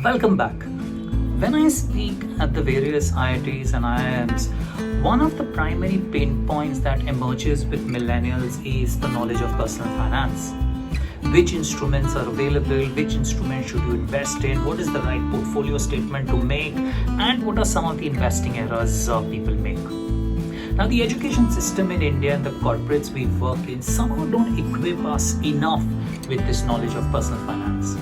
Welcome back. When I speak at the various IITs and IIMs, one of the primary pain points that emerges with millennials is the knowledge of personal finance. Which instruments are available, which instruments should you invest in, what is the right portfolio statement to make, and what are some of the investing errors people make. Now, the education system in India and the corporates we work in somehow don't equip us enough with this knowledge of personal finance.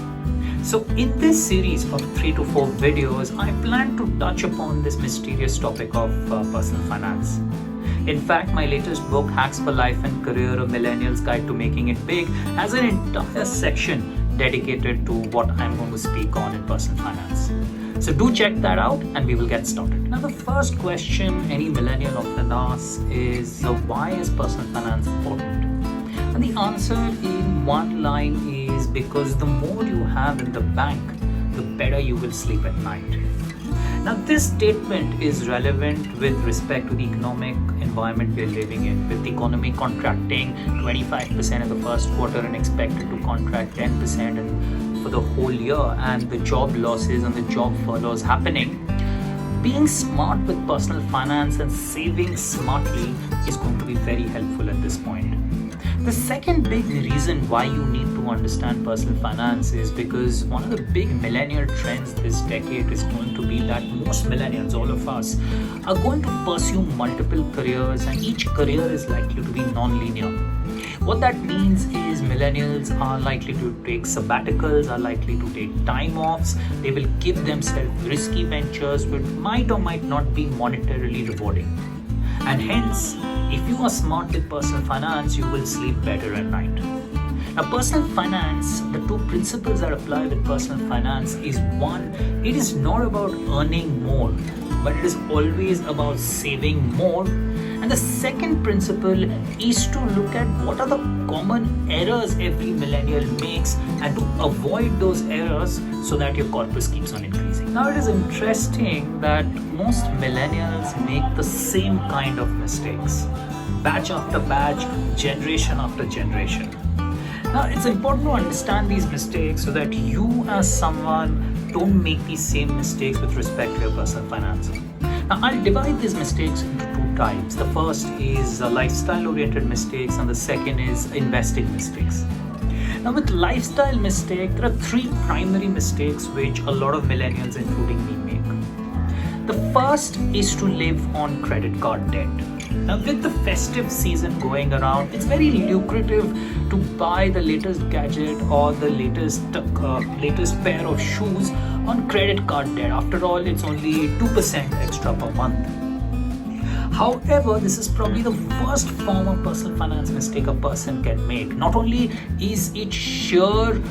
So in this series of 3 to 4 videos, I plan to touch upon this mysterious topic of personal finance. In fact, my latest book, Hacks for Life and Career, A Millennial's Guide to Making It Big, has an entire section dedicated to what I'm going to speak on in personal finance. So do check that out and we will get started. Now, the first question any millennial often asks is, why is personal finance important? And the answer in one line is because the more you have in the bank, the better you will sleep at night. Now, this statement is relevant with respect to the economic environment we're living in, with the economy contracting 25% in the first quarter and expected to contract 10% for the whole year, and the job losses and the job furloughs happening. Being smart with personal finance and saving smartly is going to be very helpful at this point. The second big reason why you need to understand personal finance is because one of the big millennial trends this decade is going to be that most millennials, all of us, are going to pursue multiple careers, and each career is likely to be non-linear. What that means is millennials are likely to take sabbaticals, are likely to take time offs. They will give themselves risky ventures which might or might not be monetarily rewarding. And hence, if you are smart with personal finance, you will sleep better at night. Now, personal finance, the two principles that apply with personal finance is one, it is not about earning more, but it is always about saving more. And the second principle is to look at what are the common errors every millennial makes and to avoid those errors so that your corpus keeps on increasing. Now, it is interesting that most millennials make the same kind of mistakes, batch after batch, generation after generation. Now, it's important to understand these mistakes so that you as someone don't make these same mistakes with respect to your personal finance. Now, I'll divide these mistakes into two types. The first is lifestyle-oriented mistakes and the second is investing mistakes. Now, with lifestyle mistake, there are three primary mistakes which a lot of millennials, including me, make. The first is to live on credit card debt. Now, with the festive season going around, it's very lucrative to buy the latest gadget or the latest pair of shoes on credit card debt. After all, it's only 2% extra per month. However, this is probably the worst form of personal finance mistake a person can make. Not only is it sheer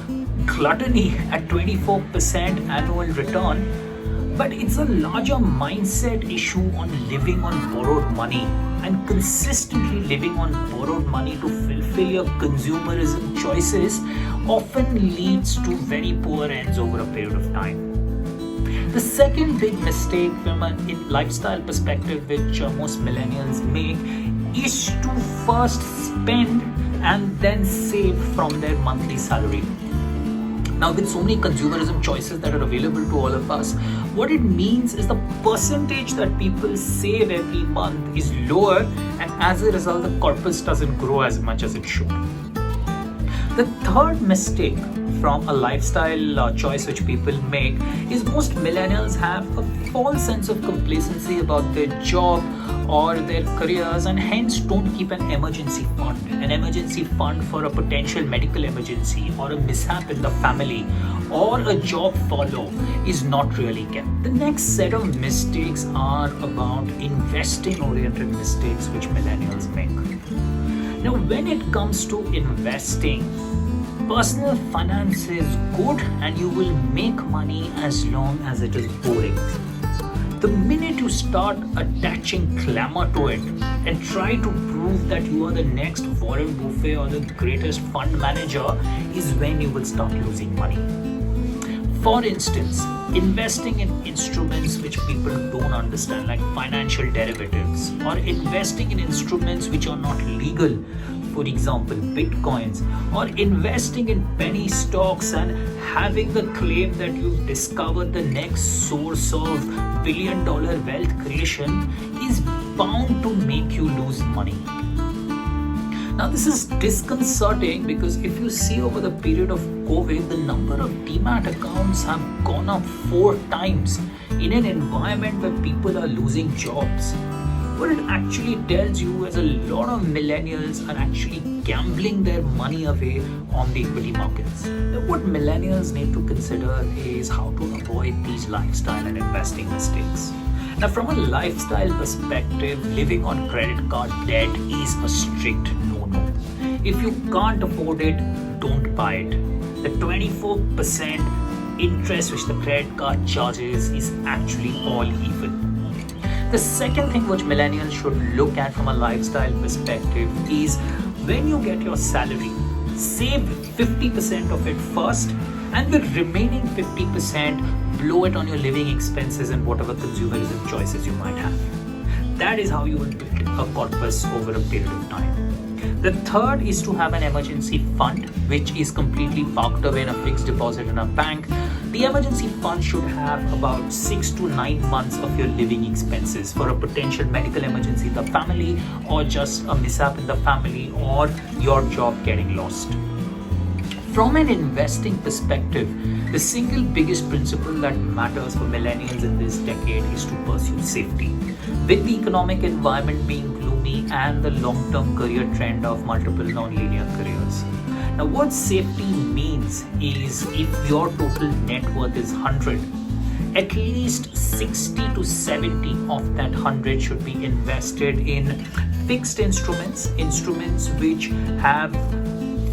gluttony at 24% annual return, but it's a larger mindset issue on living on borrowed money, and consistently living on borrowed money to fulfill your consumerism choices often leads to very poor ends over a period of time. The second big mistake from a lifestyle perspective which most millennials make is to first spend and then save from their monthly salary. Now, with so many consumerism choices that are available to all of us, what it means is the percentage that people save every month is lower, and as a result, the corpus doesn't grow as much as it should. The third mistake from a lifestyle choice which people make is most millennials have a false sense of complacency about their job or their careers, and hence don't keep an emergency fund. An emergency fund for a potential medical emergency or a mishap in the family or a job follow is not really kept. The next set of mistakes are about investing oriented mistakes which millennials make. Now, when it comes to investing, personal finance is good and you will make money as long as it is boring. The minute you start attaching glamour to it and try to prove that you are the next Warren Buffett or the greatest fund manager is when you will start losing money. For instance, investing in instruments which people don't understand, like financial derivatives, or investing in instruments which are not legal for example, bitcoins, or investing in penny stocks and having the claim that you've discovered the next source of billion-dollar wealth creation is bound to make you lose money. Now, this is disconcerting because if you see over the period of COVID, the number of demat accounts have gone up 4 times in an environment where people are losing jobs. What it actually tells you is a lot of millennials are actually gambling their money away on the equity markets. Now, what millennials need to consider is how to avoid these lifestyle and investing mistakes. Now, from a lifestyle perspective, living on credit card debt is a strict no-no. If you can't afford it, don't buy it. The 24% interest which the credit card charges is actually all evil. The second thing which millennials should look at from a lifestyle perspective is when you get your salary, save 50% of it first and the remaining 50% blow it on your living expenses and whatever consumerism choices you might have. That is how you will build a corpus over a period of time. The third is to have an emergency fund which is completely parked away in a fixed deposit in a bank. The emergency fund should have about 6 to 9 months of your living expenses for a potential medical emergency in the family, or just a mishap in the family, or your job getting lost. From an investing perspective, the single biggest principle that matters for millennials in this decade is to pursue safety. With the economic environment being gloomy and the long-term career trend of multiple non-linear careers. Now, what safety means is if your total net worth is 100, at least 60 to 70 of that 100 should be invested in fixed instruments which have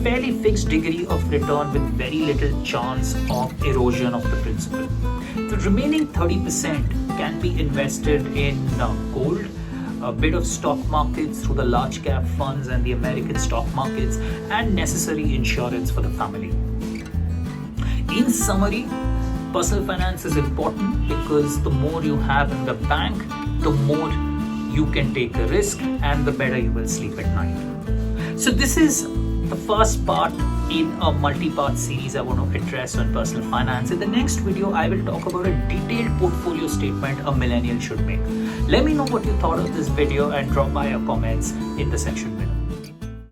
fairly fixed degree of return with very little chance of erosion of the principal. The remaining 30% can be invested in gold, a bit of stock markets through the large cap funds and the American stock markets, and necessary insurance for the family. In summary, personal finance is important because the more you have in the bank, the more you can take a risk and the better you will sleep at night. So this is the first part in a multi-part series I want to address on personal finance. In the next video, I will talk about a detailed portfolio statement a millennial should make. Let me know what you thought of this video and drop by your comments in the section